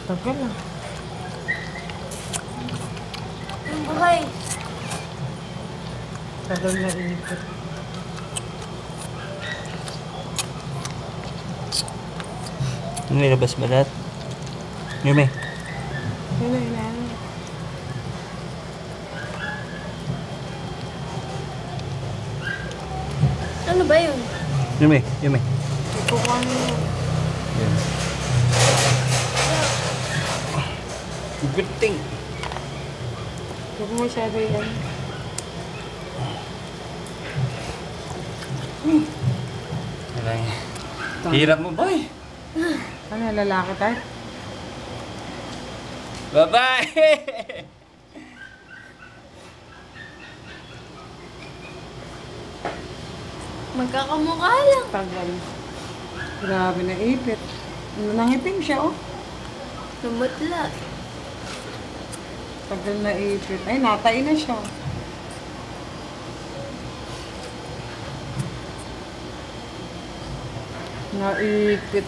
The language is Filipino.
Tagal lang. Yung buhay. Tagal na ipit. Nilabas ba lahat? Yume. Yun na yun. Ano ba yun? Yume. Ikukuha niyo. Yan. Good thing. Huwag mo masyado yan. Hirap mo, boy. Ano, lalaki tayo? Bye-bye! Magkakamukha lang. Tagal. Grabe na ipit. Nangitim siya, oh. Lumutla. Tagal na ipit. Ay, natay na siya. Naipit.